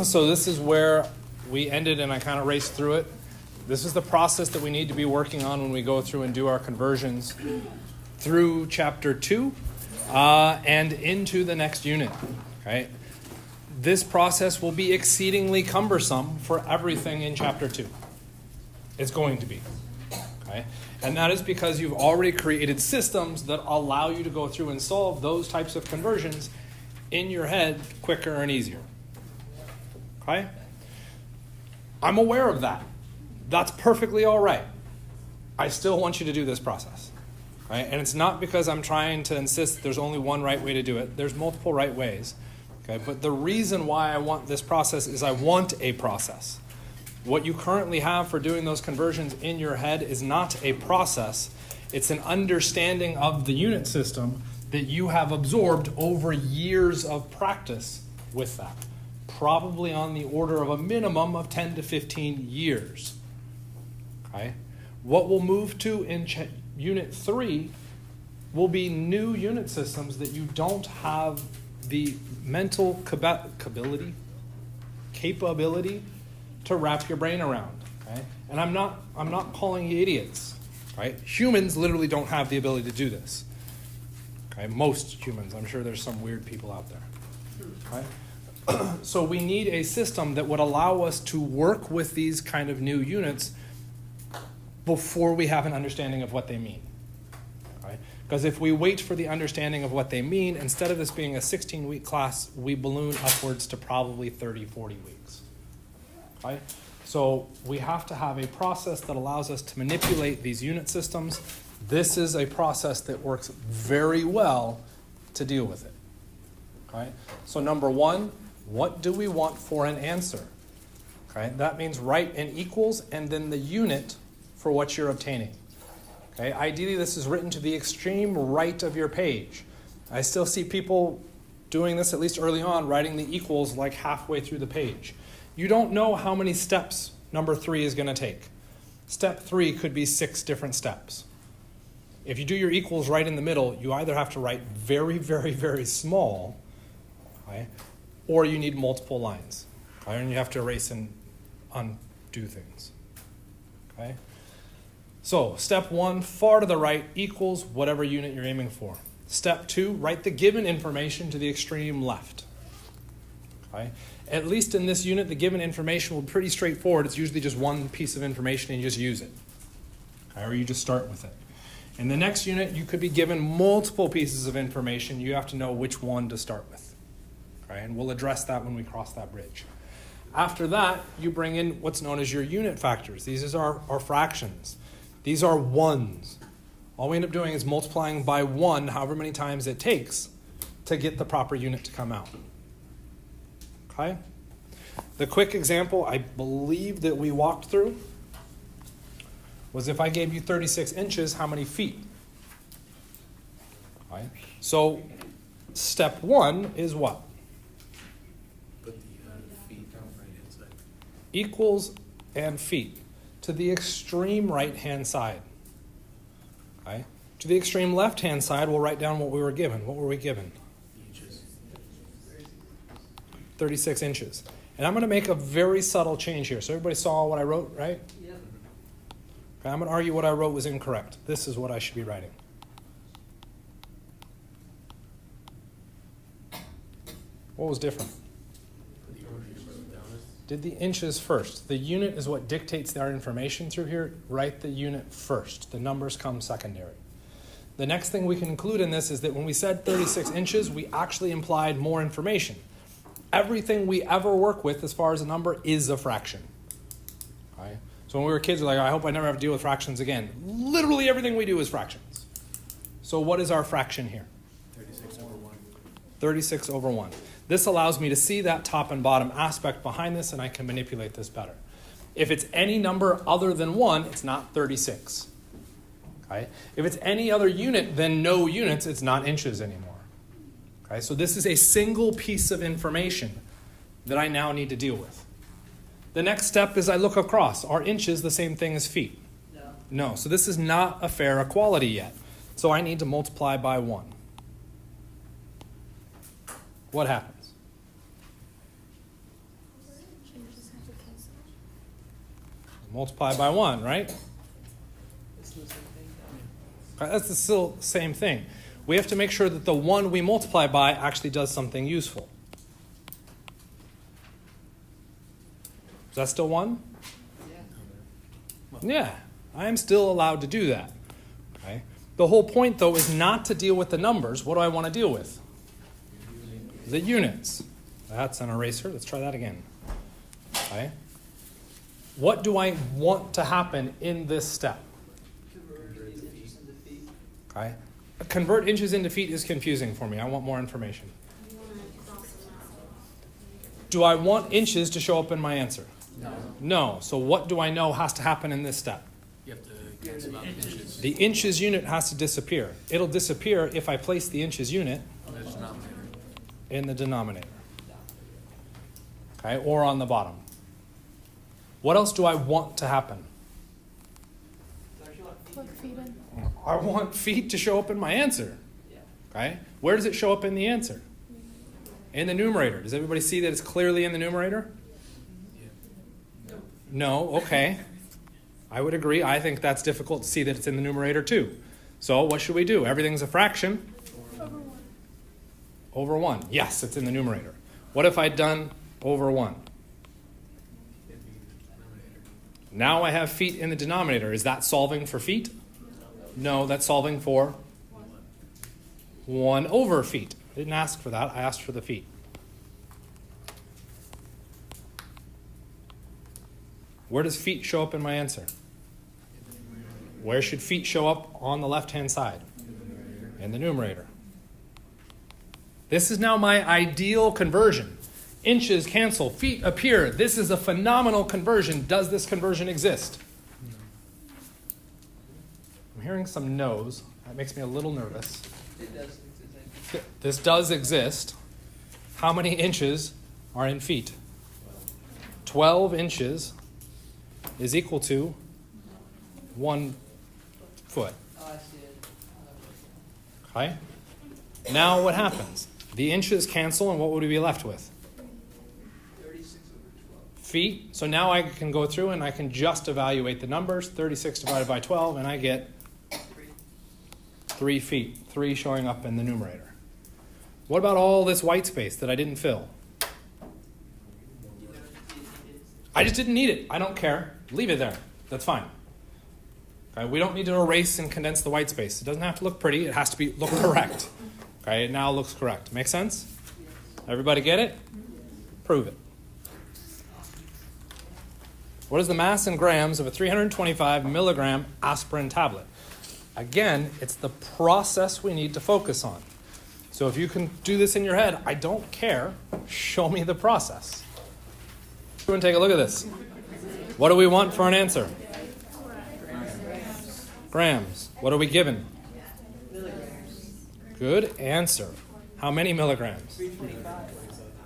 So this is where we ended, and I kind of raced through it. This is the process that we need to be working on when we go through and do our conversions through chapter 2 and into the next unit. Okay? This process will be exceedingly cumbersome for everything in chapter 2. It's going to be. Okay? And that is because you've already created systems that allow you to go through and solve those types of conversions in your head quicker and easier. Okay? I'm aware of that. That's perfectly all right. I still want you to do this process. Right? And it's not because I'm trying to insist there's only one right way to do it. There's multiple right ways. Okay? But the reason why I want this process is I want a process. What you currently have for doing those conversions in your head is not a process. It's an understanding of the unit system that you have absorbed over years of practice with that. Probably on the order of a minimum of 10 to 15 years. Okay? What we'll move to in Unit 3 will be new unit systems that you don't have the mental capability to wrap your brain around. Okay? And I'm not calling you idiots. Right? Humans literally don't have the ability to do this. Okay? Most humans. I'm sure there's some weird people out there. Right? So we need a system that would allow us to work with these kind of new units before we have an understanding of what they mean. Right? Because if we wait for the understanding of what they mean, instead of this being a 16-week class, we balloon upwards to probably 30, 40 weeks. Right? So we have to have a process that allows us to manipulate these unit systems. This is a process that works very well to deal with it. Okay? So number one, what do we want for an answer? Okay? That means write in equals and then the unit for what you're obtaining. Okay? Ideally, this is written to the extreme right of your page. I still see people doing this, at least early on, writing the equals like halfway through the page. You don't know how many steps number 3 is going to take. Step 3 could be 6 different steps. If you do your equals right in the middle, you either have to write very, very, very small, okay, or you need multiple lines. Okay, and you have to erase and undo things. Okay? So, step 1, far to the right, equals whatever unit you're aiming for. Step 2, write the given information to the extreme left. Okay? At least in this unit, the given information will be pretty straightforward. It's usually just one piece of information and you just use it. Okay? Or you just start with it. In the next unit, you could be given multiple pieces of information. You have to know which one to start with. Okay? And we'll address that when we cross that bridge. After that, you bring in what's known as your unit factors. These are our fractions. These are ones. All we end up doing is multiplying by 1 however many times it takes to get the proper unit to come out. Okay? The quick example I believe that we walked through was if I gave you 36 inches, how many feet? Okay? So step 1 is what? Put the feet down right hand side. Equals and feet to the extreme right-hand side. Okay? To the extreme left-hand side, we'll write down what we were given. What were we given? Inches. 36 inches. And I'm going to make a very subtle change here. So everybody saw what I wrote, right? Yep. Okay, I'm going to argue what I wrote was incorrect. This is what I should be writing. What was different? Did the inches first. The unit is what dictates our information through here. Write the unit first. The numbers come secondary. The next thing we can include in this is that when we said 36 inches, we actually implied more information. Everything we ever work with as far as a number is a fraction. Okay? So when we were kids, we're like, I hope I never have to deal with fractions again. Literally everything we do is fractions. So what is our fraction here? 36 over 1. 36 over 1. This allows me to see that top and bottom aspect behind this, and I can manipulate this better. If it's any number other than 1, it's not 36. Okay? If it's any other unit than no units, it's not inches anymore. Okay? So this is a single piece of information that I now need to deal with. The next step is I look across. Are inches the same thing as feet? No. No. So this is not a fair equality yet. So I need to multiply by 1. What happens? multiply by 1, right? That's still the same thing. We have to make sure that the 1 we multiply by actually does something useful. Is that still 1? Yeah, I am still allowed to do that. Okay. The whole point, though, is not to deal with the numbers. What do I want to deal with? The units. That's an eraser. Let's try that again. Okay. What do I want to happen in this step? Okay. Convert inches into feet is confusing for me. I want more information. Do I want inches to show up in my answer? No. So what do I know has to happen in this step? You have to cancel out inches. The inches unit has to disappear. It'll disappear if I place the inches unit in the denominator. Okay, or on the bottom. What else do I want to happen? I want feet to show up in my answer. Okay? Where does it show up in the answer? In the numerator. Does everybody see that it's clearly in the numerator? No, okay. I would agree. I think that's difficult to see that it's in the numerator too. So what should we do? Everything's a fraction. Over 1. Yes, it's in the numerator. What if I'd done over 1? Now I have feet in the denominator. Is that solving for feet? No, that's solving for 1 over feet. I didn't ask for that. I asked for the feet. Where does feet show up in my answer? Where should feet show up on the left-hand side? In the numerator. This is now my ideal conversion. Inches cancel, feet appear. This is a phenomenal conversion. Does this conversion exist? I'm hearing some no's. That makes me a little nervous. It does exist. This does exist. How many inches are in feet? 12 inches is equal to 1 foot. Oh, I see it. Okay? Now what happens? The inches cancel, and what would we be left with? 36 over 12. Feet. So now I can go through and I can just evaluate the numbers. 36 divided by 12, and I get 3 feet. 3 showing up in the numerator. What about all this white space that I didn't fill? I just didn't need it. I don't care. Leave it there. That's fine. Okay, we don't need to erase and condense the white space. It doesn't have to look pretty. It has to look correct. Okay, it now looks correct. Make sense? Everybody get it? Prove it. What is the mass in grams of a 325 milligram aspirin tablet? Again, it's the process we need to focus on. So if you can do this in your head, I don't care. Show me the process. Everyone take a look at this. What do we want for an answer? Grams. What are we given? Good answer. How many milligrams?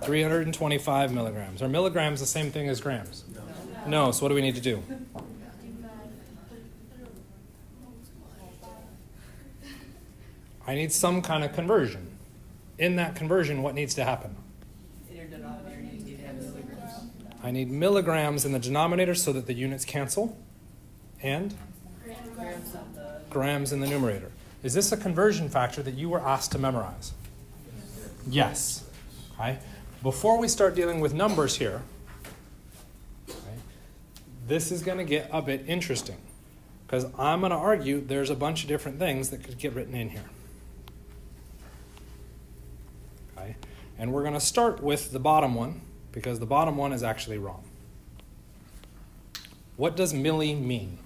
325 milligrams. Are milligrams the same thing as grams? No. So what do we need to do? I need some kind of conversion. In that conversion, what needs to happen? In your denominator, you need to have milligrams. I need milligrams in the denominator so that the units cancel. And grams in the numerator. Is this a conversion factor that you were asked to memorize? Yes. Okay. Before we start dealing with numbers here, okay, this is going to get a bit interesting because I'm going to argue there's a bunch of different things that could get written in here. Okay. And we're going to start with the bottom one because the bottom one is actually wrong. What does milli mean?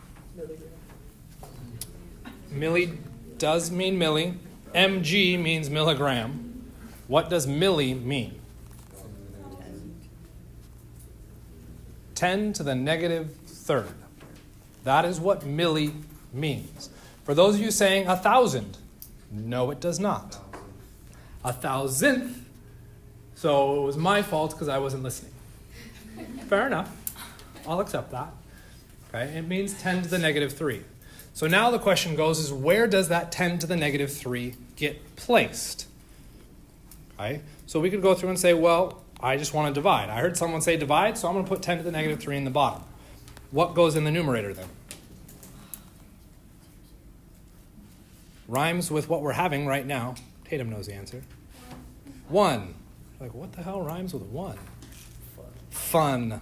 Milli does mean milli. Mg means milligram. What does milli mean? 10 to the negative third. That is what milli means. For those of you saying 1,000, no, it does not. 1,000th. So it was my fault because I wasn't listening. Fair enough. I'll accept that. Okay, it means 10 to the negative 3. So now the question goes is where does that 10 to the negative 3 get placed? Okay, so we could go through and say, well, I just want to divide. I heard someone say divide, so I'm going to put 10 to the negative 3 in the bottom. What goes in the numerator then? Rhymes with what we're having right now. Tatum knows the answer. 1. Like, what the hell rhymes with 1? Fun.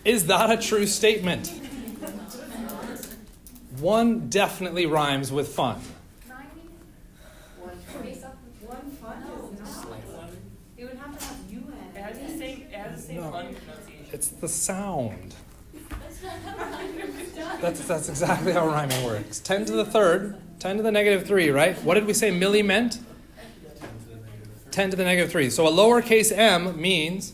Is that a true statement? 1 definitely rhymes with fun. It would have to have UN. It has the same No. fun pronunciation. It's the sound. That's exactly how rhyming works. 10 to the third, 10 to the negative 3, right? What did we say milli meant? 10 to the negative 3. So a lowercase m means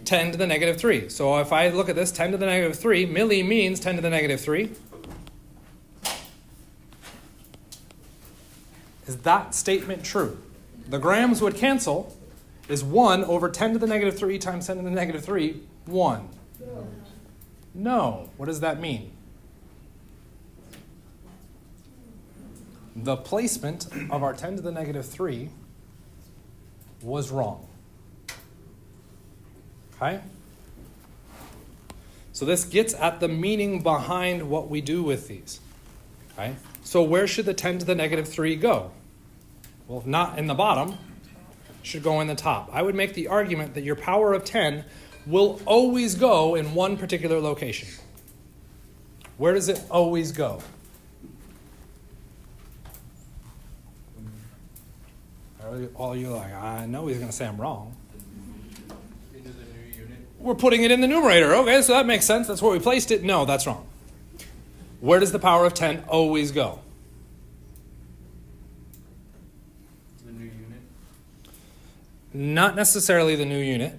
10 to the negative 3. So if I look at this, 10 to the negative 3, milli means 10 to the negative 3. Is that statement true? The grams would cancel. Is 1 over 10 to the negative 3 times 10 to the negative 3, 1? No. What does that mean? The placement of our 10 to the negative 3 was wrong. Okay? So this gets at the meaning behind what we do with these. Okay? So where should the 10 to the negative 3 go? Well, if not in the bottom, it should go in the top. I would make the argument that your power of 10 will always go in one particular location. Where does it always go? All you like, I know he's going to say I'm wrong. Into the new unit. We're putting it in the numerator. Okay, so that makes sense. That's where we placed it. No, that's wrong. Where does the power of 10 always go? The new unit. Not necessarily the new unit.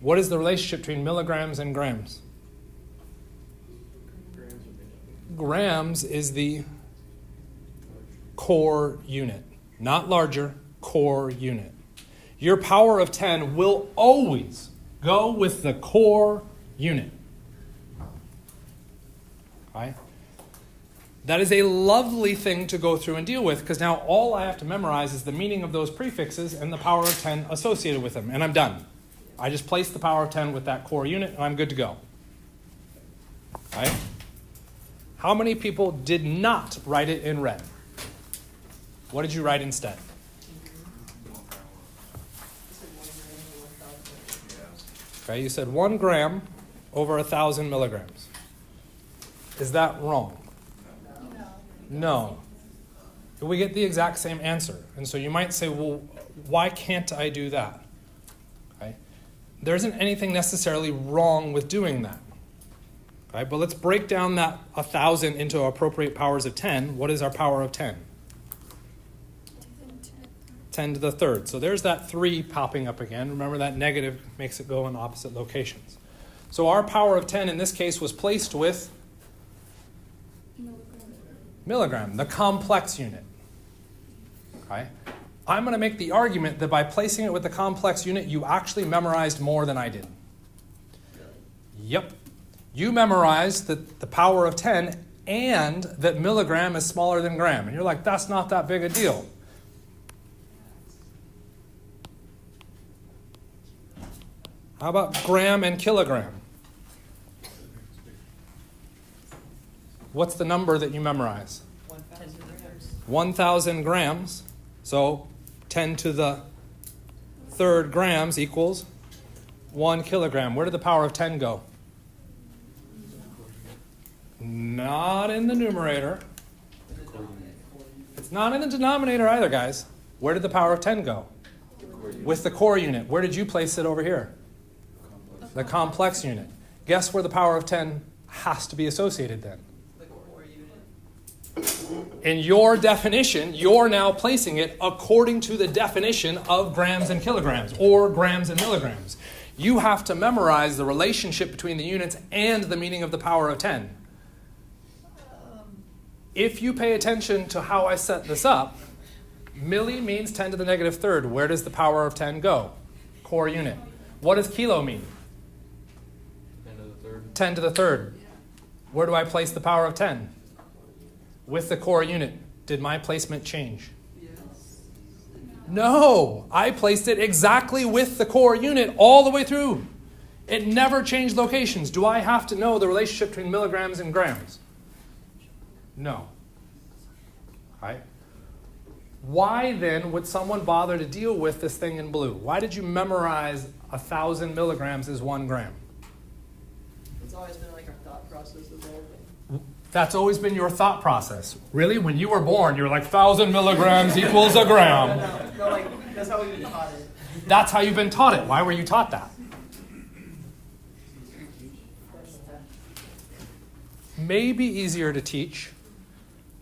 What is the relationship between milligrams and grams? Grams is the core unit. Not larger, core unit. Your power of 10 will always go with the core unit. Okay? That is a lovely thing to go through and deal with, because now all I have to memorize is the meaning of those prefixes and the power of 10 associated with them, and I'm done. I just place the power of 10 with that core unit, and I'm good to go. Okay? How many people did not write it in red? What did you write instead? Okay, you said 1 gram over 1,000 milligrams. Is that wrong? No. We get the exact same answer. And so you might say, well, why can't I do that? Okay? There isn't anything necessarily wrong with doing that. Okay? But let's break down that 1,000 into appropriate powers of 10. What is our power of 10? 10 to the third. So there's that 3 popping up again. Remember that negative makes it go in opposite locations. So our power of 10 in this case was placed with milligram, the complex unit. Okay? I'm going to make the argument that by placing it with the complex unit, you actually memorized more than I did. Yep. You memorized that the power of 10 and that milligram is smaller than gram. And you're like, that's not that big a deal. How about gram and kilogram? What's the number that you memorize? 1,000 grams. So 10 to the third grams equals 1 kilogram. Where did the power of 10 go? Not in the numerator. It's not in the denominator either, guys. Where did the power of 10 go? With the core unit. Where did you place it over here? The complex unit. Guess where the power of 10 has to be associated then? The core unit. In your definition, you're now placing it according to the definition of grams and kilograms, or grams and milligrams. You have to memorize the relationship between the units and the meaning of the power of 10. If you pay attention to how I set this up, milli means 10 to the negative third. Where does the power of 10 go? Core unit. What does kilo mean? 10 to the third. Where do I place the power of 10? With the core unit. Did my placement change? Yes. No, I placed it exactly with the core unit all the way through. It never changed locations. Do I have to know the relationship between milligrams and grams? No. Right? Why then would someone bother to deal with this thing in blue? Why did you memorize 1,000 milligrams is 1 gram? It's always been like our thought process of all things. That's always been your thought process. Really? When you were born, you were like 1,000 milligrams equals a gram. No, like, that's how we've been taught it. That's how you've been taught it. Why were you taught that? Maybe easier to teach.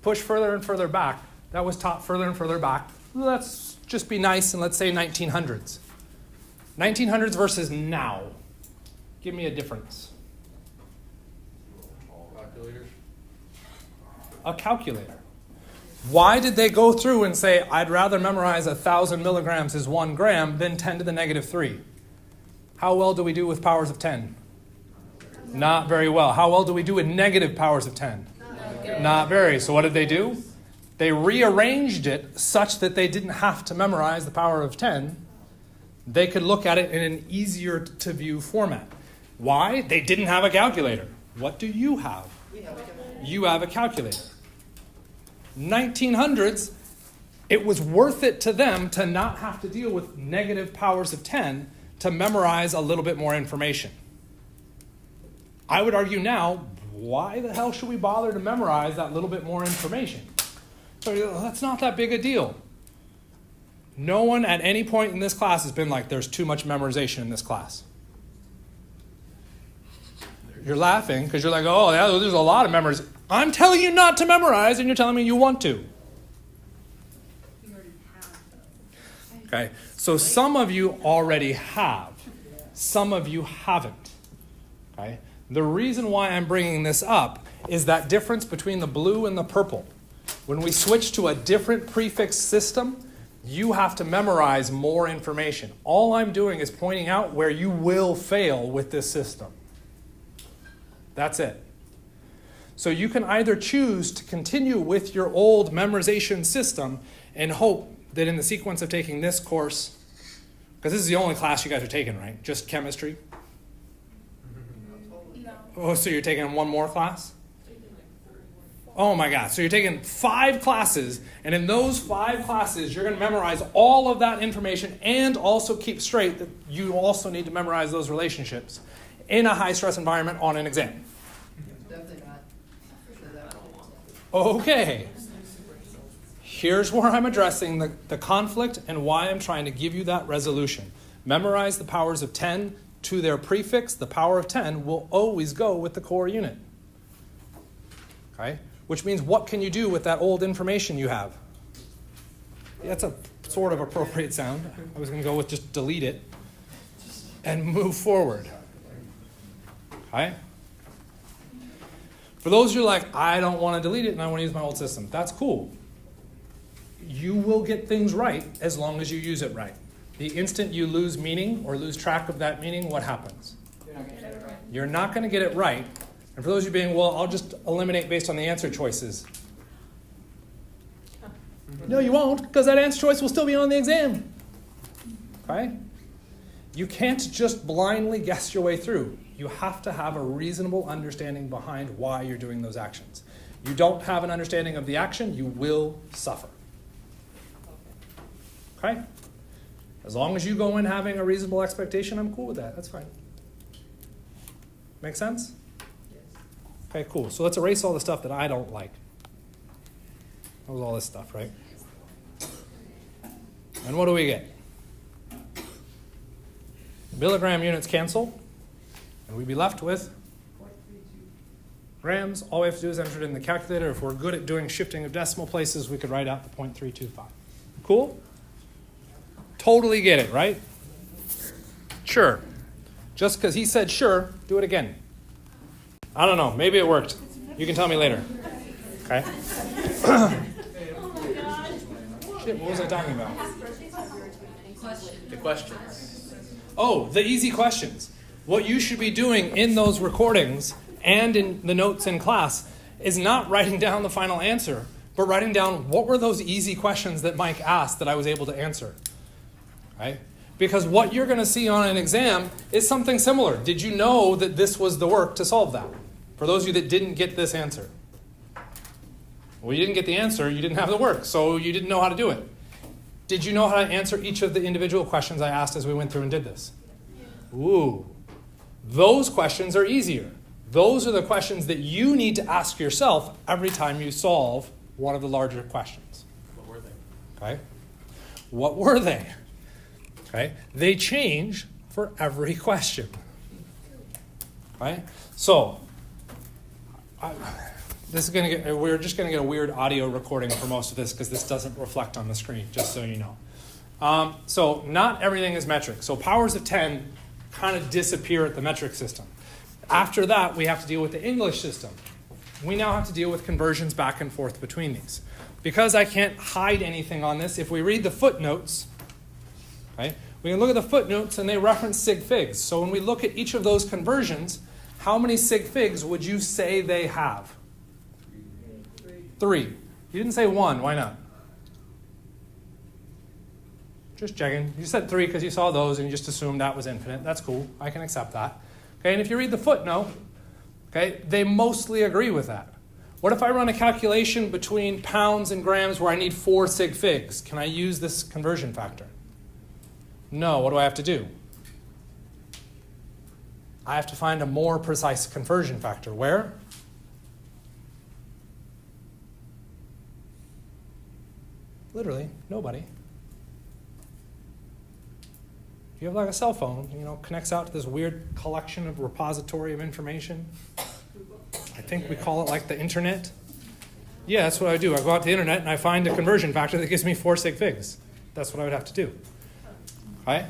Push further and further back. That was taught further and further back. Let's just be nice and let's say 1900s. 1900s versus now. Give me a difference. Calculators. A calculator. Why did they go through and say, I'd rather memorize 1,000 milligrams is 1 gram than 10 to the negative 3? How well do we do with powers of 10? Not very well. How well do we do with negative powers of 10? Not very. So what did they do? They rearranged it such that they didn't have to memorize the power of 10. They could look at it in an easier to view format. Why? They didn't have a calculator. What do you have? You have a calculator. 1900s, it was worth it to them to not have to deal with negative powers of 10 to memorize a little bit more information. I would argue now, why the hell should we bother to memorize that little bit more information? So that's not that big a deal. No one at any point in this class has been like, there's too much memorization in this class. You're laughing because you're like, oh, yeah, there's a lot of memorization. I'm telling you not to memorize, and you're telling me you want to. Okay, so some of you already have. Some of you haven't. Okay, the reason why I'm bringing this up is that difference between the blue and the purple. When we switch to a different prefix system, you have to memorize more information. All I'm doing is pointing out where you will fail with this system. That's it. So you can either choose to continue with your old memorization system and hope that in the sequence of taking this course, because this is the only class you guys are taking, right? Just chemistry? No. Oh, so you're taking one more class? Oh my God. So you're taking 5 classes, and in those 5 classes, you're going to memorize all of that information and also keep straight that you also need to memorize those relationships in a high-stress environment on an exam. Definitely not. For sure that. Okay. Here's where I'm addressing the conflict and why I'm trying to give you that resolution. Memorize the powers of 10 to their prefix. The power of 10 will always go with the core unit. Okay? Which means what can you do with that old information you have? That's a sort of appropriate sound. I was going to go with just delete it and move forward. Okay? For those of you like, I don't want to delete it and I want to use my old system. That's cool. You will get things right as long as you use it right. The instant you lose meaning or lose track of that meaning, what happens? You're not going to get it right. And for those of you being, well, I'll just eliminate based on the answer choices. No, you won't, because that answer choice will still be on the exam. Okay? You can't just blindly guess your way through. You have to have a reasonable understanding behind why you're doing those actions. You don't have an understanding of the action, you will suffer. Okay? As long as you go in having a reasonable expectation, I'm cool with that. That's fine. Make sense? Okay, cool. So let's erase all the stuff that I don't like. That was all this stuff, right? And what do we get? Milligram units cancel, and we'd be left with grams. All we have to do is enter it in the calculator. If we're good at doing shifting of decimal places, we could write out the 0.325. Cool? Totally get it, right? Sure. Just because he said sure, do it again. I don't know. Maybe it worked. You can tell me later. Okay? Shit, what was I talking about? The questions. Oh, the easy questions. What you should be doing in those recordings and in the notes in class is not writing down the final answer, but writing down what were those easy questions that Mike asked that I was able to answer. Right? Because what you're going to see on an exam is something similar. Did you know that this was the work to solve that? For those of you that didn't get this answer. Well, you didn't get the answer, you didn't have the work, so you didn't know how to do it. Did you know how to answer each of the individual questions I asked as we went through and did this? Ooh. Those questions are easier. Those are the questions that you need to ask yourself every time you solve one of the larger questions. What were they? Okay? What were they? Okay? They change for every question. Right? So, we're just going to get a weird audio recording for most of this because this doesn't reflect on the screen, just so you know. So not everything is metric. So powers of 10 kind of disappear at the metric system. After that, we have to deal with the English system. We now have to deal with conversions back and forth between these. Because I can't hide anything on this, if we read the footnotes, right, we can look at the footnotes and they reference sig figs. So when we look at each of those conversions, how many sig figs would you say they have? 3. You didn't say 1. Why not? Just checking. You said 3 because you saw those and you just assumed that was infinite. That's cool. I can accept that. Okay, and if you read the footnote, okay, they mostly agree with that. What if I run a calculation between pounds and grams where I need 4 sig figs? Can I use this conversion factor? No. What do I have to do? I have to find a more precise conversion factor. Where? Literally, nobody. If you have like a cell phone, connects out to this weird collection of repository of information. I think we call it like the internet. Yeah, that's what I do. I go out to the internet and I find a conversion factor that gives me 4 sig figs. That's what I would have to do. Okay?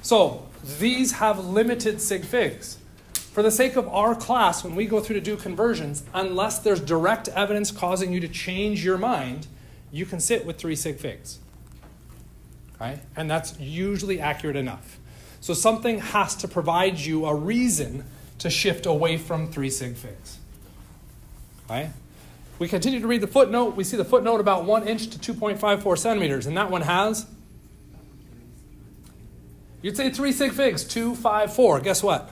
So these have limited sig figs. For the sake of our class, when we go through to do conversions, unless there's direct evidence causing you to change your mind, you can sit with 3 sig figs. Okay? And that's usually accurate enough. So something has to provide you a reason to shift away from 3 sig figs. Okay? We continue to read the footnote. We see the footnote about 1 inch to 2.54 centimeters, and that one has, you'd say 3 sig figs, 2, 5, 4. Guess what?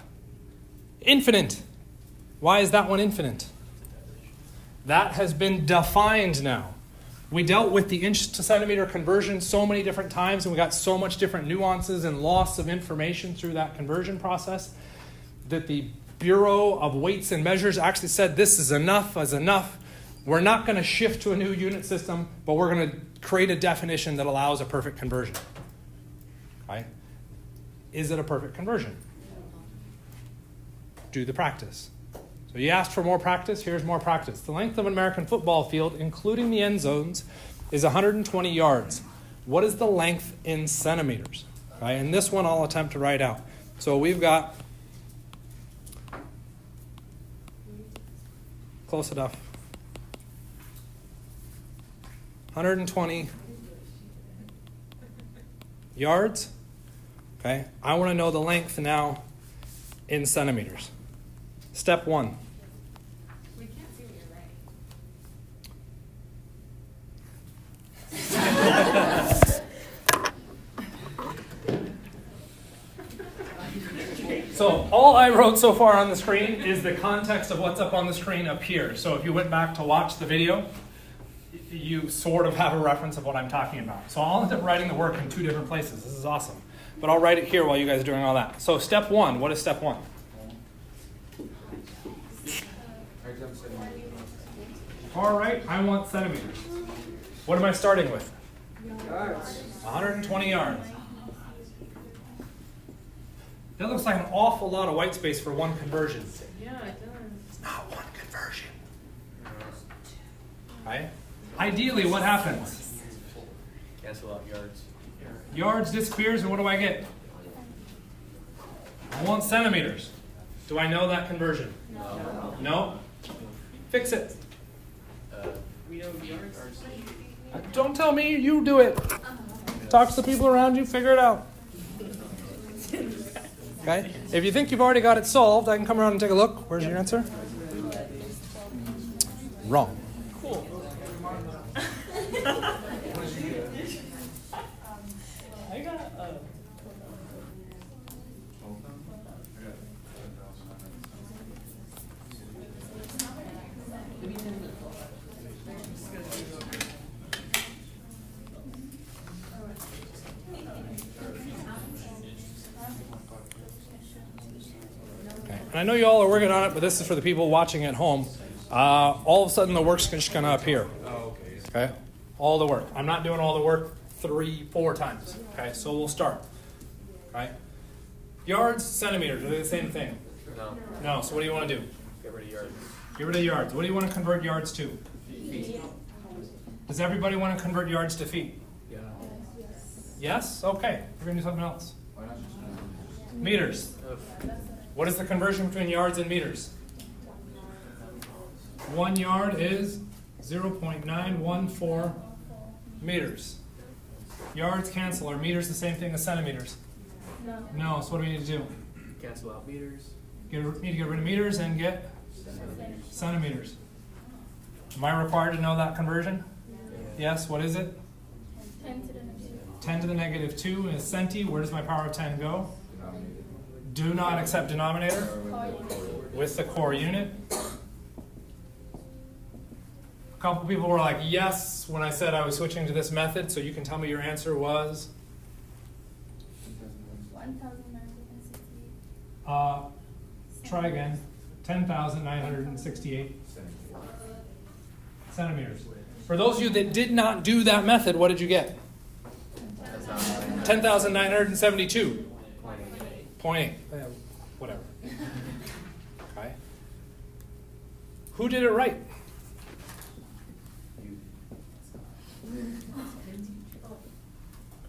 Infinite. Why is that one infinite? That has been defined now. We dealt with the inch to centimeter conversion so many different times, and we got so much different nuances and loss of information through that conversion process that the Bureau of Weights and Measures actually said this is enough as enough. We're not going to shift to a new unit system, but we're going to create a definition that allows a perfect conversion. Okay? Is it a perfect conversion? Do the practice. So you asked for more practice, here's more practice. The length of an American football field, including the end zones, is 120 yards. What is the length in centimeters? Okay, and this one I'll attempt to write out. So we've got, close enough, 120 yards. Okay, I want to know the length now in centimeters. Step 1. We can't see what you're writing. So all I wrote so far on the screen is the context of what's up on the screen up here. So if you went back to watch the video, you sort of have a reference of what I'm talking about. So I'll end up writing the work in 2 different places. This is awesome. But I'll write it here while you guys are doing all that. So step 1, what is step 1? All right, I want centimeters. What am I starting with? Yards. 120 yards. That looks like an awful lot of white space for one conversion. Yeah, it does. It's not one conversion. Right? Ideally, what happens? Cancel out yards. Yards disappears, and what do I get? I want centimeters. Do I know that conversion? No? Fix it. We know yards. Don't tell me, you do it. Talk to the people around you, figure it out. Okay? If you think you've already got it solved, I can come around and take a look. Where's your answer? Wrong. Cool. I got and I know you all are working on it, but this is for the people watching at home. All of a sudden the work's just going to appear. Okay? All the work. I'm not doing all the work 3-4 times. Okay, so we'll start. Okay? Yards, centimeters, are they the same thing? No. No, so what do you want to do? Get rid of yards. Get rid of yards. What do you want to convert yards to? Feet. Does everybody want to convert yards to feet? Yeah. Yes? Okay. We're going to do something else. Meters. What is the conversion between yards and meters? 1 yard is 0.914 meters. Yards cancel. Are meters the same thing as centimeters? No. So what do we need to do? Cancel out meters. Need to get rid of meters and get centimeters. Am I required to know that conversion? Yes. What is it? 10 to the negative 2 is centi. Where does my power of 10 go? Do not accept denominator with the core unit. A couple people were like, yes, when I said I was switching to this method, so you can tell me your answer was? 1,968. Try again. 10,968 centimeters. For those of you that did not do that method, what did you get? 10,972. 0.8. Whatever. Okay. Who did it right?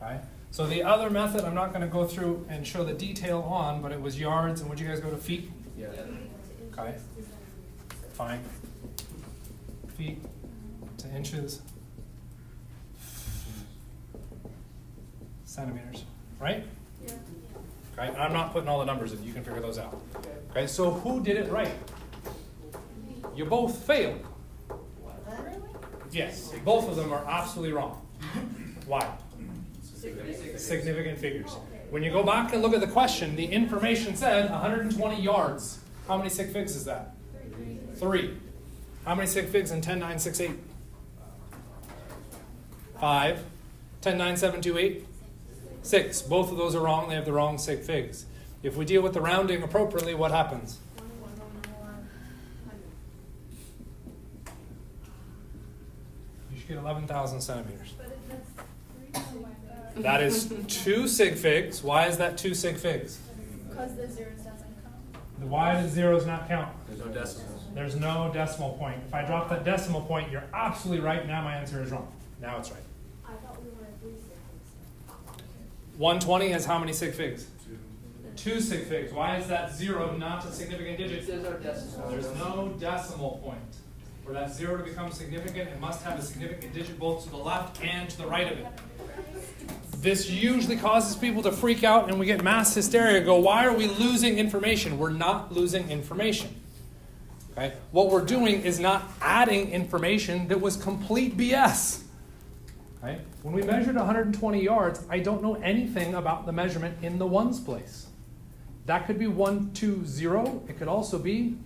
Okay. So the other method, I'm not going to go through and show the detail on, but it was yards, and would you guys go to feet? Yeah. Okay. Fine. Feet to inches. Centimeters. Right? Yeah. Okay. And I'm not putting all the numbers in. You can figure those out. Okay. So who did it right? You both failed. Yes. Both of them are absolutely wrong. Why? Significant figures. When you go back and look at the question, the information said 120 yards. How many sig figs is that? 3. How many sig figs in 10,968? 5. 10,972,8? 6. Both of those are wrong. They have the wrong sig figs. If we deal with the rounding appropriately, what happens? You should get 11,000 centimeters. That is 2 sig figs. Why is that 2 sig figs? Because the zeros doesn't count. Why does zeros not count? There's no decimals. There's no decimal point. If I drop that decimal point, you're absolutely right. Now my answer is wrong. Now it's right. I thought we were at 3 sig 120 has how many sig figs? 2 sig figs. Why is that 0 not a significant digit? There's our decimal. There's no decimal point. For that 0 to become significant, it must have a significant digit both to the left and to the right of it. This usually causes people to freak out and we get mass hysteria. Go, why are we losing information? We're not losing information. Okay? What we're doing is not adding information that was complete BS. Okay? When we measured 120 yards, I don't know anything about the measurement in the ones place. That could be 120. It could also be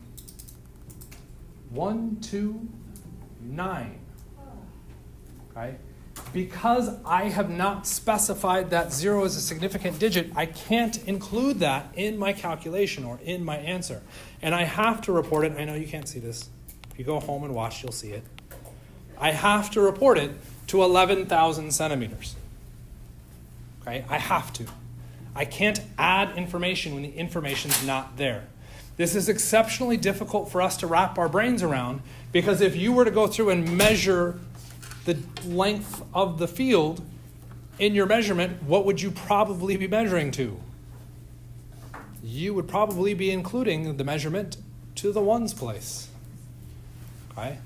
129. Okay? Because I have not specified that 0 as a significant digit, I can't include that in my calculation or in my answer. And I have to report it. I know you can't see this. If you go home and watch, you'll see it. I have to report it to 11,000 centimeters. Okay? I have to. I can't add information when the information's not there. This is exceptionally difficult for us to wrap our brains around because if you were to go through and measure the length of the field in your measurement, what would you probably be measuring to? You would probably be including the measurement to the ones place. Okay?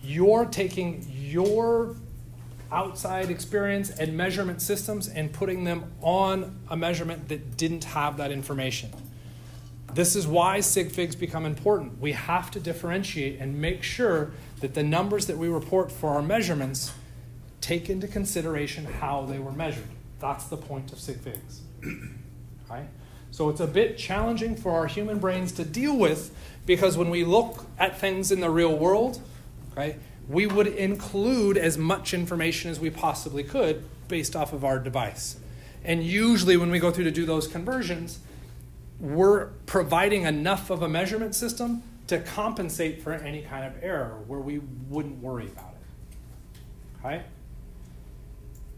You're taking your outside experience and measurement systems and putting them on a measurement that didn't have that information. This is why sig figs become important. We have to differentiate and make sure that the numbers that we report for our measurements take into consideration how they were measured. That's the point of sig figs. Okay? So it's a bit challenging for our human brains to deal with because when we look at things in the real world, okay, we would include as much information as we possibly could based off of our device. And usually when we go through to do those conversions, we're providing enough of a measurement system to compensate for any kind of error where we wouldn't worry about it. Okay?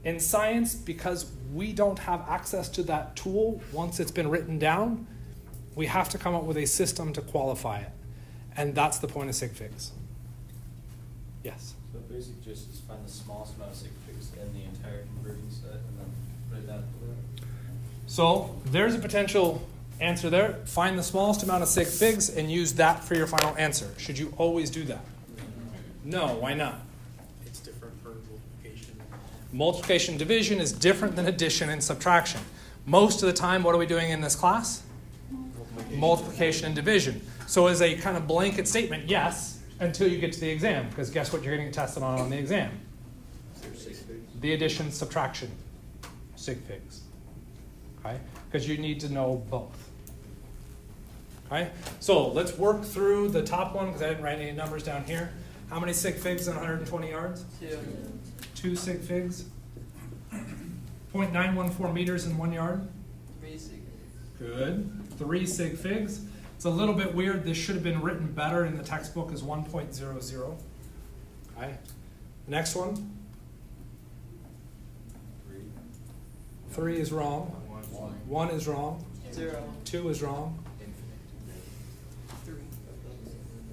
In science, because we don't have access to that tool once it's been written down, we have to come up with a system to qualify it. And that's the point of sig figs. Yes? So basically just find the smallest amount of sig figs in the entire converting set and then put it down below. So there's a potential answer there. Find the smallest amount of sig figs and use that for your final answer. Should you always do that? No, why not? It's different for multiplication. Multiplication and division is different than addition and subtraction. Most of the time, what are we doing in this class? Multiplication and division. So as a kind of blanket statement, yes, until you get to the exam, because guess what you're going to get tested on the exam? The addition, subtraction, sig figs. Okay? Because you need to know both. Okay? So let's work through the top one, because I didn't write any numbers down here. How many sig figs in 120 yards? 2 sig figs. 0.914 meters in 1 yard. 3 sig. Good. 3 sig figs. It's a little bit weird. This should have been written better in the textbook as 1.00. Okay. Next one. 3 is wrong. 1 is wrong. 0. 2 is wrong. 3.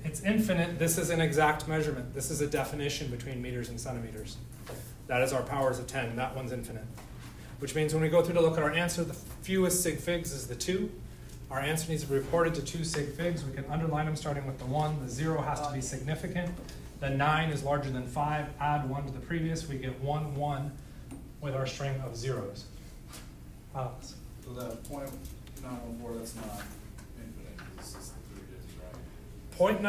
It's infinite. This is an exact measurement. This is a definition between meters and centimeters. That is our powers of 10. That one's infinite. Which means when we go through to look at our answer, the fewest sig figs is the 2. Our answer needs to be reported to 2 sig figs. We can underline them starting with the 1. The 0 has to be significant. The 9 is larger than 5. Add 1 to the previous. We get 1, 1 with our string of zeros. Alex. So that 0.914, that's not infinite, because it's just the 3 digits, right?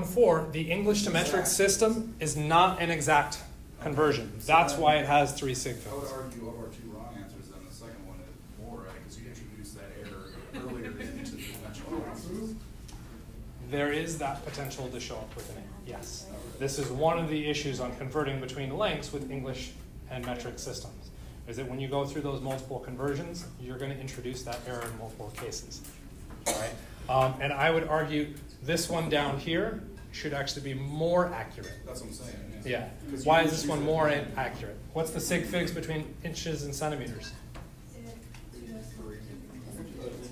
0.914, the English to metric system is not an exact conversion. That's why it has 3 sig I would figs. argue of our 2 wrong answers, then the second one is more, right? Because you introduced that error earlier into the dimensional process. There is that potential to show up within it, yes. This is one of the issues on converting between lengths with English and metric systems, is that when you go through those multiple conversions, you're going to introduce that error in multiple cases. All right? And I would argue this one down here should actually be more accurate. That's what I'm saying. Yeah. 'Cause Why you is this choose one it. more accurate? What's the sig figs between inches and centimeters?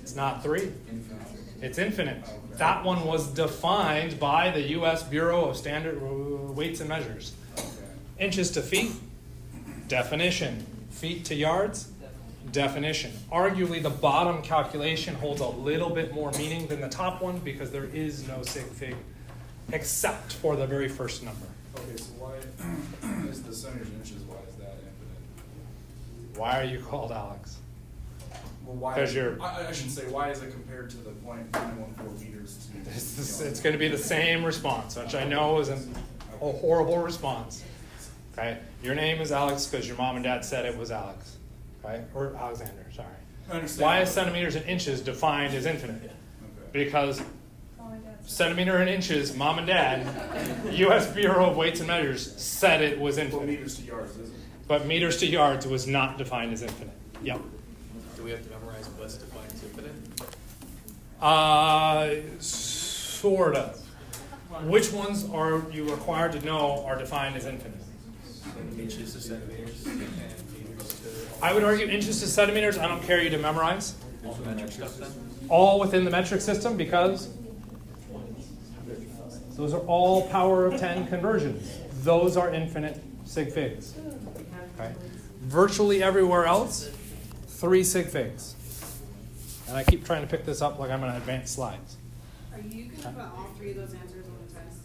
It's not 3. It's infinite. That one was defined by the U.S. Bureau of Standard Weights and Measures. Okay. Inches to feet, definition. Feet to yards, definition. Arguably, the bottom calculation holds a little bit more meaning than the top one because there is no sig fig except for the very first number. Okay, so why is the centimeters and inches, why is that infinite? Why are you called Alex? Well, why? 'Cause you're- I shouldn't say, why is it compared to the 0.914 meters to? It's going to be the same response, which I know is a horrible response. Okay, your name is Alex because your mom and dad said it was Alex, okay, or Alexander. Sorry. I understand. Why is centimeters and inches defined as infinite? Okay. Because centimeter and inches, mom and dad, U.S. Bureau of Weights and Measures said it was Well, infinite, meters to yards, isn't it? but meters to yards was not defined as infinite. Yep. Do we have to memorize what's defined as infinite? Sort of. Which ones are you required to know are defined as infinite? Inches to centimeters and meters to I would argue inches to centimeters, I don't care you to memorize. all the metric stuff then? All within the metric system because those are all power of 10 conversions. Those are infinite sig figs. Okay. Virtually everywhere else, 3 sig figs. And I keep trying to pick this up like I'm on advanced slides. Are you going to put all 3 of those answers on the test?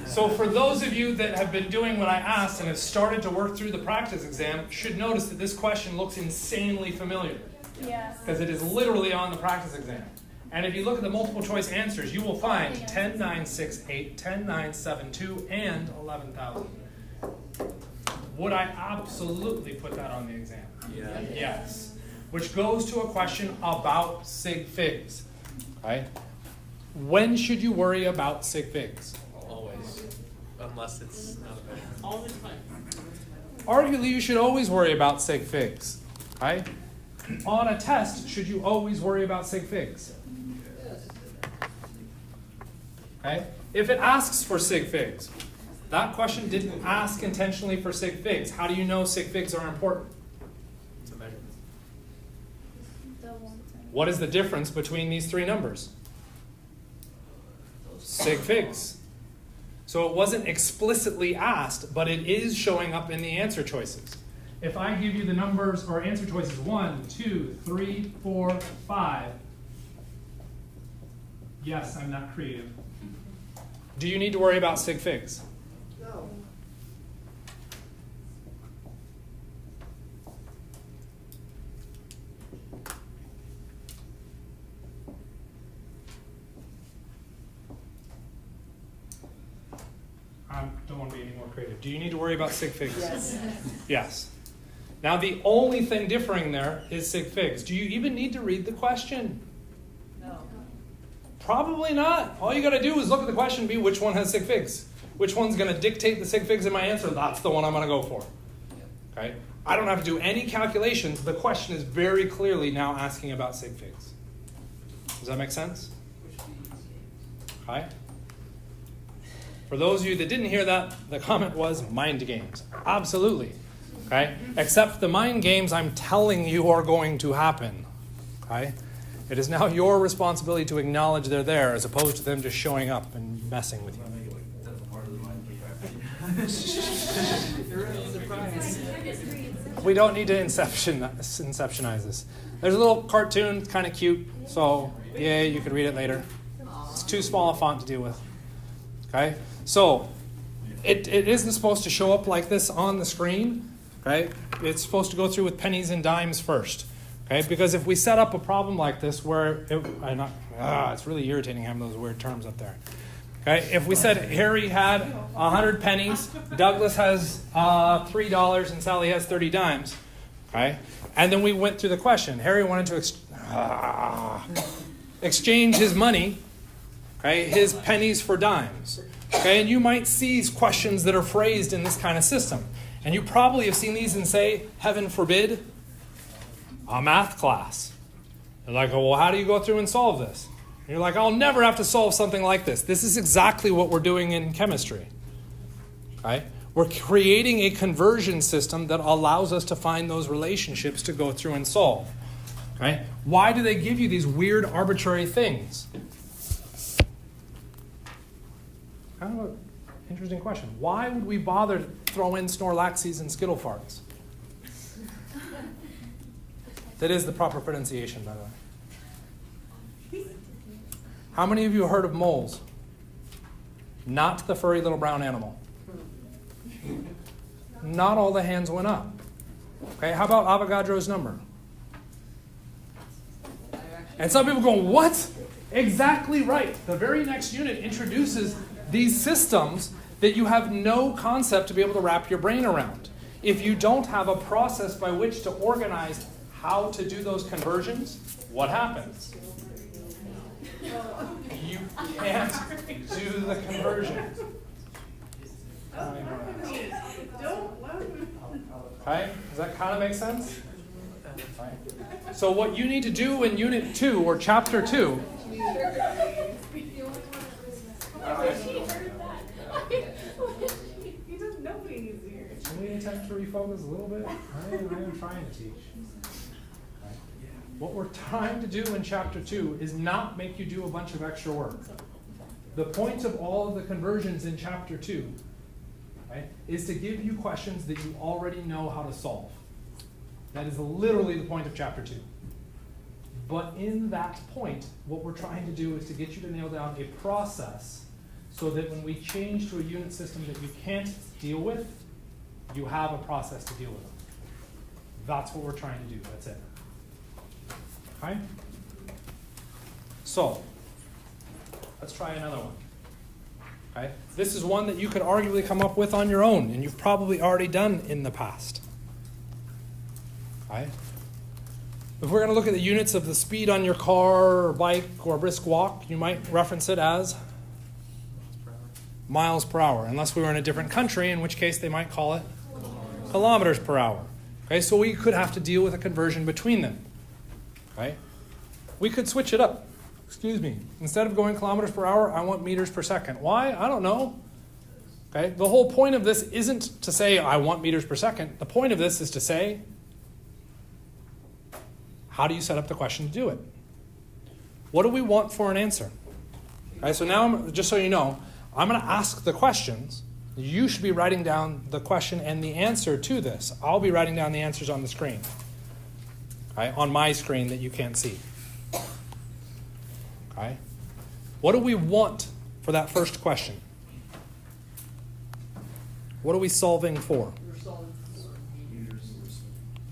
So for those of you that have been doing what I asked and have started to work through the practice exam, should notice that this question looks insanely familiar Yes. because it is literally on the practice exam. And if you look at the multiple choice answers, you will find 10, 9, 6, 8, 10, 9, 7, 2, and 11,000. Would I absolutely put that on the exam? Yeah. Yes. Which goes to a question about sig figs. Right? When should you worry about sig figs? Always. Unless it's not a measurement. All the time. arguably you should always worry about sig figs. Right? On a test, should you always worry about sig figs? Okay? If it asks for sig figs, that question didn't ask intentionally for sig figs. How do you know sig figs are important? It's a measurement. What is the difference between these three numbers? Sig figs. So it wasn't explicitly asked, but it is showing up in the answer choices. If I give you the numbers or answer choices 1, 2, 3, 4, 5, yes, I'm not creative. Do you need to worry about sig figs? No. I don't want to be any more creative. Do you need to worry about sig figs? Yes. Yes. Now the only thing differing there is sig figs. Do you even need to read the question? No. Probably not. All you got to do is look at the question and be which one has sig figs. Which one's going to dictate the sig figs in my answer? That's the one I'm going to go for. Okay? I don't have to do any calculations. The question is very clearly now asking about sig figs. Does that make sense? Okay? For those of you that didn't hear that, the comment was mind games. Absolutely. Okay? Except the mind games I'm telling you are going to happen. Okay? It is now your responsibility to acknowledge they're there as opposed to them just showing up and messing with you. That's part of the mind We don't need to inceptionize this. There's a little cartoon, it's kind of cute, so yeah, you could read it later. It's too small a font to deal with. Okay? So, it isn't supposed to show up like this on the screen. Okay? It's supposed to go through with pennies and dimes first. Okay? Because if we set up a problem like this where it's really irritating having those weird terms up there. Okay? If we said Harry had 100 pennies, Douglas has $3, and Sally has 30 dimes. Okay? And then we went through the question. Harry wanted to exchange his money, okay, his pennies for dimes. Okay? And you might see questions that are phrased in this kind of system. And you probably have seen these in, say, heaven forbid, a math class. You're like, oh, well, how do you go through and solve this? And you're like, I'll never have to solve something like this. This is exactly what we're doing in chemistry. Right? We're creating a conversion system that allows us to find those relationships to go through and solve. Okay? Why do they give you these weird, arbitrary things? Kind of an interesting question. Why would we bother to throw in Snorlaxes and Skittle farts? That is the proper pronunciation, by the way. How many of you have heard of moles? Not the furry little brown animal. Not all the hands went up. Okay, how about Avogadro's number? And some people go, what? Exactly right. The very next unit introduces these systems that you have no concept to be able to wrap your brain around. If you don't have a process by which to organize how to do those conversions, what happens? You can't do the conversion. Okay? Does that kind of make sense? Right. So what you need to do in Unit 2 or Chapter 2 can we attempt to refocus a little bit? I am trying to teach. Right. What we're trying to do in Chapter 2 is not make you do a bunch of extra work. The point of all of the conversions in Chapter 2, right, is to give you questions that you already know how to solve. That is literally the point of Chapter 2. But in that point, what we're trying to do is to get you to nail down a process so that when we change to a unit system that you can't deal with, you have a process to deal with them. That's what we're trying to do. That's it. Okay? So, let's try another one. Okay? This is one that you could arguably come up with on your own, and you've probably already done in the past. Okay? If we're going to look at the units of the speed on your car or bike or brisk walk, you might reference it as miles per hour, unless we were in a different country, in which case they might call it kilometers per hour. Okay, so we could have to deal with a conversion between them. Okay? We could switch it up. Excuse me. Instead of going kilometers per hour, I want meters per second. Why? I don't know. Okay? The whole point of this isn't to say I want meters per second. The point of this is to say, how do you set up the question to do it? What do we want for an answer? Okay, so now, just so you know, I'm going to ask the questions. You should be writing down the question and the answer to this. I'll be writing down the answers on the screen. Okay, on my screen that you can't see. Okay? What do we want for that first question? What are we solving for? We're solving for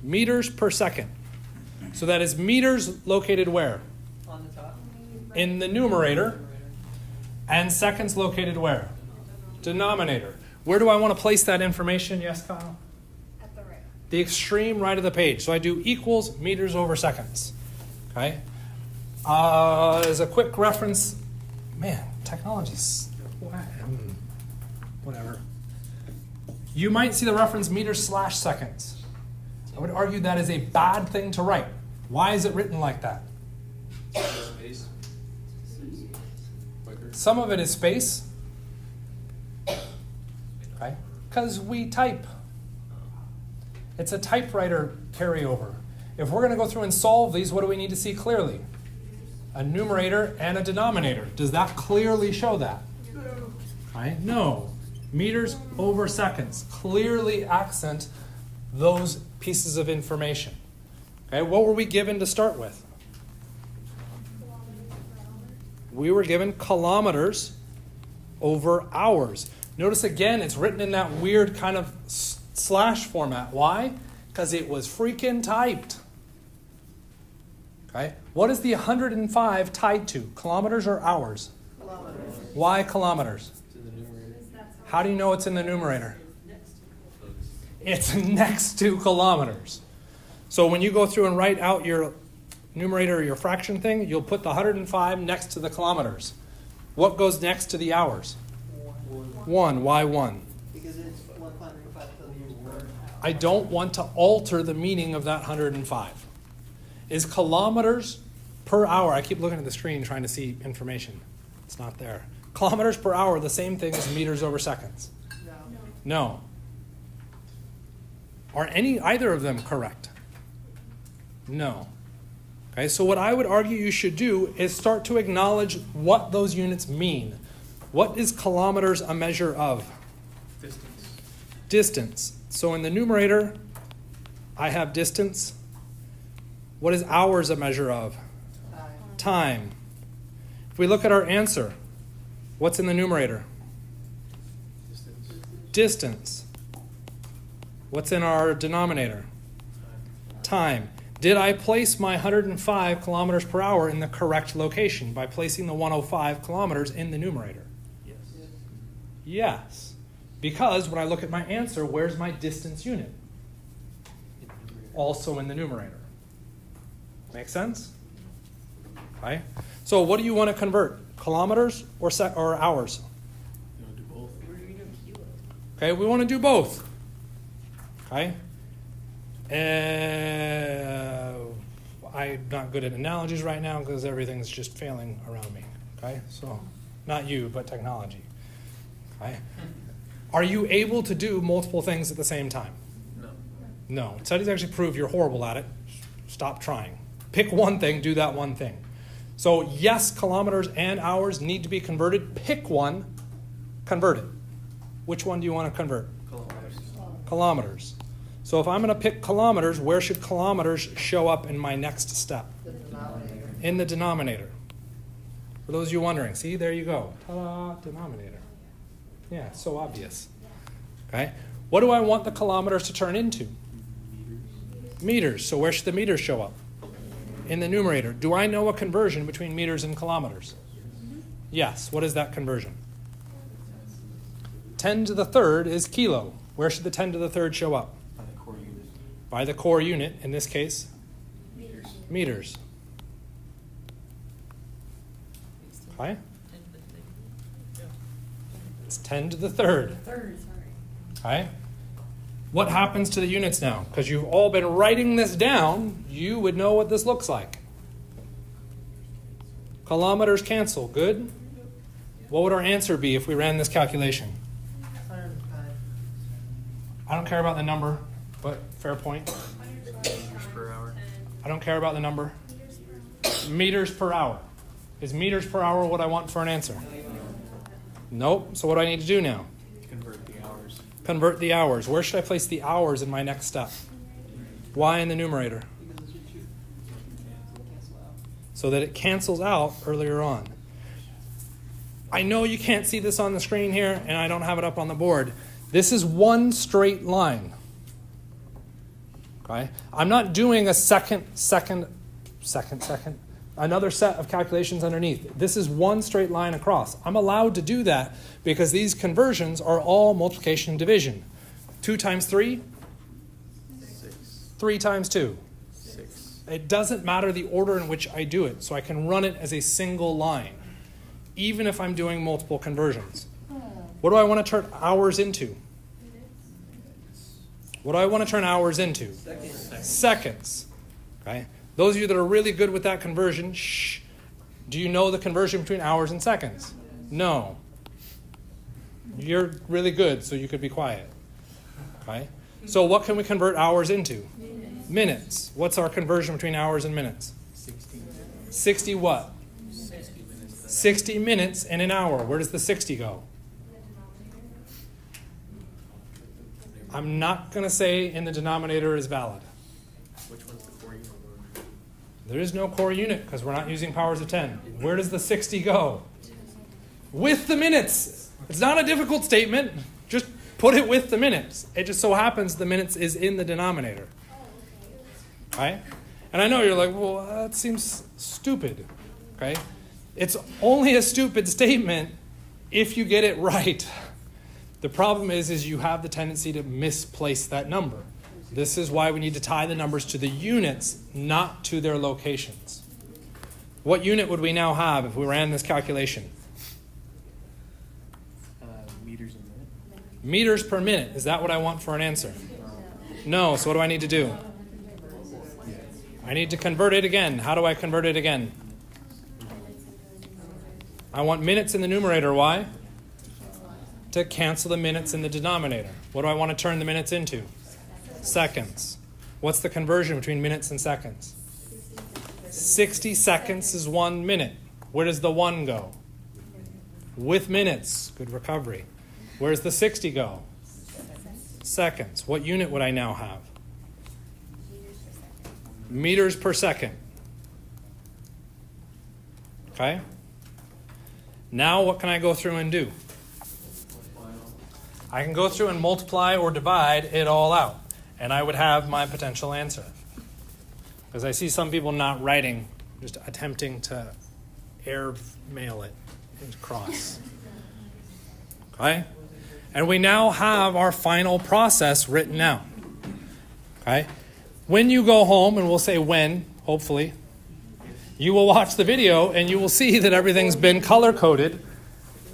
Meters per second. So that is meters located where? on the top. In the numerator. And seconds located where? Denominator. Where do I want to place that information? Yes, Kyle? At the right. The extreme right of the page. So I do equals meters over seconds. Okay? As a quick reference, man, technology's whatever. You might see the reference meters/seconds. I would argue that is a bad thing to write. Why is it written like that? Space. Quicker. Some of it is space. Okay? Because we type. It's a typewriter carryover. If we're going to go through and solve these, what do we need to see clearly? A numerator and a denominator. Does that clearly show that? Okay? No. Meters over seconds clearly accent those pieces of information. Okay, what were we given to start with? We were given kilometers over hours. Notice again, it's written in that weird kind of slash format. Why? Because it was freaking typed. Okay, what is the 105 tied to? Kilometers or hours? Kilometers. Why kilometers? To the numerator. How do you know it's in the numerator? Next. It's next to kilometers. So when you go through and write out your numerator or your fraction thing, you'll put the 105 next to the kilometers. What goes next to the hours? 1. Why 1? Because it's 105 kilometers per hour. I don't want to alter the meaning of that 105. Is kilometers per hour, I keep looking at the screen trying to see information. It's not there. Kilometers per hour, the same thing as meters over seconds? No. No. Are either of them correct? No. Okay, so what I would argue you should do is start to acknowledge what those units mean. What is kilometers a measure of? Distance. Distance. So in the numerator, I have distance. What is hours a measure of? Time. If we look at our answer, what's in the numerator? Distance. Distance. What's in our denominator? Time. Did I place my 105 kilometers per hour in the correct location by placing the 105 kilometers in the numerator? Yes. Yes. Because when I look at my answer, where's my distance unit? Also in the numerator. Make sense? Okay. So what do you want to convert? Kilometers or hours? You want to do both? We're going to do kilos. Okay, we want to do both. Okay? I'm not good at analogies right now because everything's just failing around me. Okay? So, not you, but technology. Okay? Are you able to do multiple things at the same time? No. No. Studies actually prove you're horrible at it. Stop trying. Pick one thing, do that one thing. So, yes, kilometers and hours need to be converted. Pick one, convert it. Which one do you want to convert? Kilometers. Kilometers. So if I'm going to pick kilometers, where should kilometers show up in my next step? The denominator. In the denominator. For those of you wondering, see, there you go. Ta-da, denominator. Yeah, it's so obvious. Okay. What do I want the kilometers to turn into? Meters. So where should the meters show up? In the numerator. Do I know a conversion between meters and kilometers? Yes. What is that conversion? 10 to the third is kilo. Where should the 10 to the third show up? By the core unit. By the core unit, in this case, meters. Okay? It's 10 to the third. Third, sorry. Okay? What happens to the units now? Because you've all been writing this down, you would know what this looks like. Kilometers cancel. Good. What would our answer be if we ran this calculation? 105. I don't care about the number, but fair point. Per hour. I don't care about the number. Meters per hour. Is meters per hour what I want for an answer? Nope. So what do I need to do now? Convert the hours. Convert the hours. Where should I place the hours in my next step? Why in the numerator? So that it cancels out earlier on. I know you can't see this on the screen here, and I don't have it up on the board. This is one straight line. Okay? I'm not doing a another set of calculations underneath. This is one straight line across. I'm allowed to do that because these conversions are all multiplication and division. 2 times 3? 6. 3 times 2? 6. It doesn't matter the order in which I do it, so I can run it as a single line, even if I'm doing multiple conversions. What do I want to turn hours into? What do I want to turn hours into? Seconds. Okay? Those of you that are really good with that conversion, shh. Do you know the conversion between hours and seconds? No. You're really good, so you could be quiet. Okay? So what can we convert hours into? Minutes. What's our conversion between hours and minutes? 60 what? 60 minutes in an hour. Where does the 60 go? I'm not going to say in the denominator is valid. Which one's the core unit? There is no core unit because we're not using powers of 10. Where does the 60 go? With the minutes. It's not a difficult statement. Just put it with the minutes. It just so happens the minutes is in the denominator. Right? And I know you're like, well, that seems stupid. Okay? It's only a stupid statement if you get it right. The problem is you have the tendency to misplace that number. This is why we need to tie the numbers to the units, not to their locations. What unit would we now have if we ran this calculation? Meters a minute. Meters per minute. Is that what I want for an answer? No. So what do I need to do? I need to convert it again. How do I convert it again? I want minutes in the numerator. Why? To cancel the minutes in the denominator. What do I want to turn the minutes into? Seconds. What's the conversion between minutes and seconds? 60 seconds is 1 minute. Where does the 1 go? With minutes. Good recovery. Where does the 60 go? Seconds. What unit would I now have? Meters per second. Okay? Now what can I go through and do? I can go through and multiply or divide it all out. And I would have my potential answer. Because I see some people not writing, just attempting to airmail it across. Okay? And we now have our final process written out. Okay? When you go home, and we'll say when, hopefully, you will watch the video and you will see that everything's been color-coded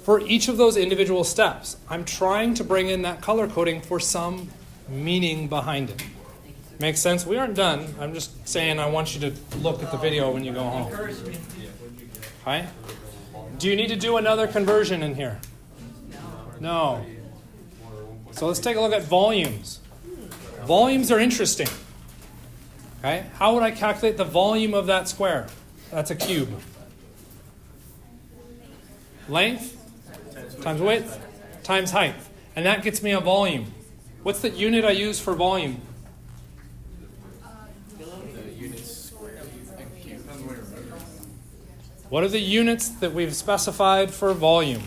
for each of those individual steps. I'm trying to bring in that color coding for some meaning behind it. Makes sense? We aren't done. I'm just saying I want you to look at the video when you go home. Okay? Do you need to do another conversion in here? No. So let's take a look at volumes. Volumes are interesting. Okay? How would I calculate the volume of that square? That's a cube. Length times width times height. And that gets me a volume. What's the unit I use for volume? The units squared and cubed. What are the units that we've specified for volume?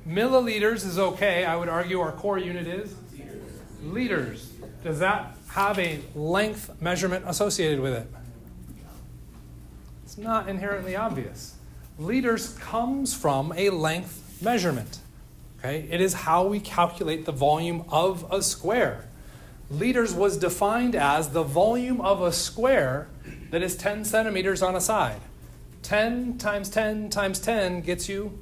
Milliliters is okay. I would argue our core unit is liters. Does that have a length measurement associated with it? It's not inherently obvious. Liters comes from a length measurement. Okay? It is how we calculate the volume of a square. Liters was defined as the volume of a square that is 10 centimeters on a side. 10 times 10 times 10 gets you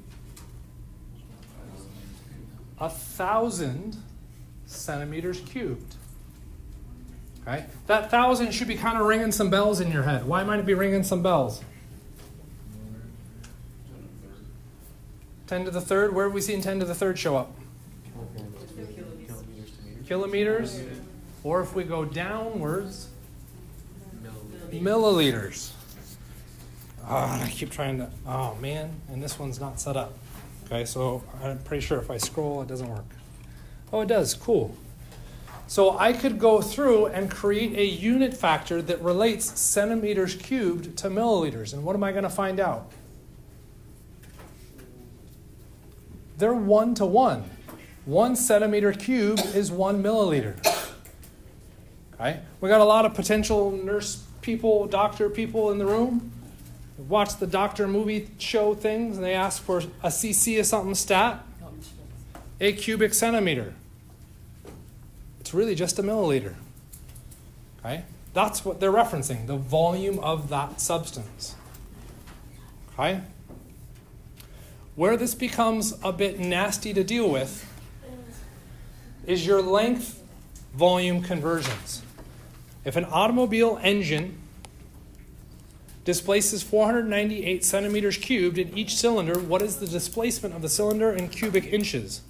1,000 centimeters cubed. Okay? That 1,000 should be kind of ringing some bells in your head. Why might it be ringing some bells? 10 to the third. Where have we seen 10 to the third show up? Kilometers. Or if we go downwards, milliliters. I keep trying to, oh man, and this one's not set up. Okay, so I'm pretty sure if I scroll, it doesn't work. Oh, it does, cool. So I could go through and create a unit factor that relates centimeters cubed to milliliters. And what am I going to find out? They're 1 to 1. 1 centimeter cubed is 1 milliliter. Okay? We got a lot of potential nurse people, doctor people in the room. Watch the doctor movie show things, and they ask for a cc of something stat, a cubic centimeter. It's really just a milliliter. Okay? That's what they're referencing, the volume of that substance. Okay? Where this becomes a bit nasty to deal with is your length volume conversions. If an automobile engine displaces 498 centimeters cubed in each cylinder, what is the displacement of the cylinder in cubic inches?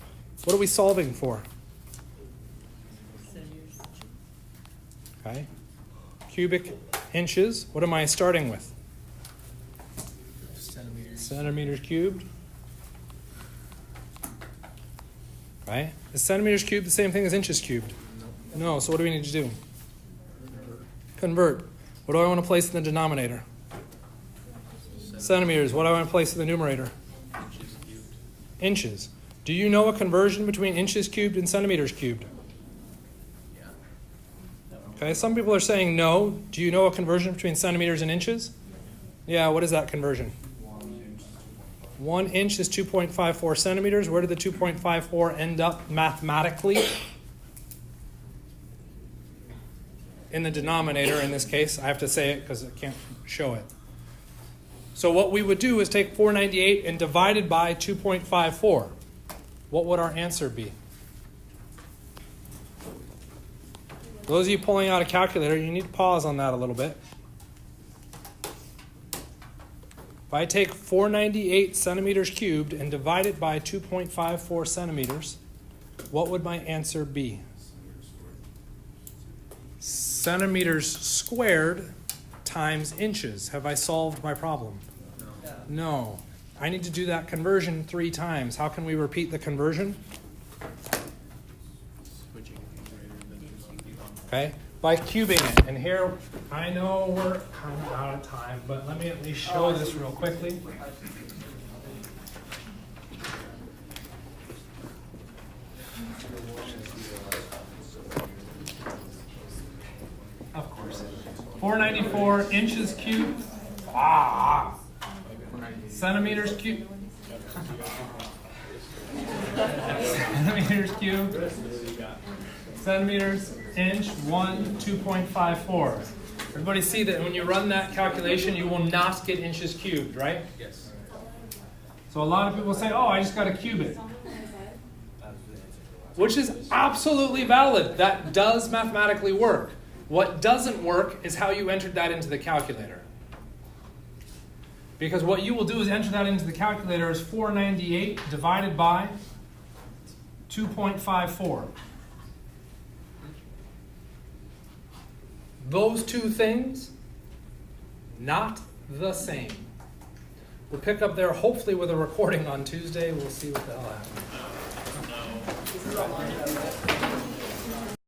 What are we solving for? Okay. Cubic inches. What am I starting with? Centimeters cubed. Okay. Is centimeters cubed the same thing as inches cubed? No. So what do we need to do? Convert. What do I want to place in the denominator? Centimeters. What do I want to place in the numerator? Inches cubed. Inches. Do you know a conversion between inches cubed and centimeters cubed? Yeah. Okay, some people are saying no. Do you know a conversion between centimeters and inches? Yeah, what is that conversion? 1 inch is 2.54 centimeters. Where did the 2.54 end up mathematically? In the denominator, in this case. I have to say it because I can't show it. So what we would do is take 498 and divide it by 2.54. What would our answer be? Those of you pulling out a calculator, you need to pause on that a little bit. If I take 498 centimeters cubed and divide it by 2.54 centimeters, what would my answer be? Centimeters squared times inches. Have I solved my problem? No. I need to do that conversion 3 times. How can we repeat the conversion? Switching Okay, by cubing it. And here, I know we're kind of out of time, but let me at least show this real quickly. Of course. 494 inches cubed. Centimeters cubed. Centimeters cubed. Centimeters, inch, 2.54. Everybody see that when you run that calculation, you will not get inches cubed, right? Yes. So a lot of people say, oh, I just got to cube it. Which is absolutely valid. That does mathematically work. What doesn't work is how you entered that into the calculator. Because what you will do is enter that into the calculator as 498 divided by 2.54. Those two things, not the same. We'll pick up there hopefully with a recording on Tuesday. We'll see what the hell happens. This is all on.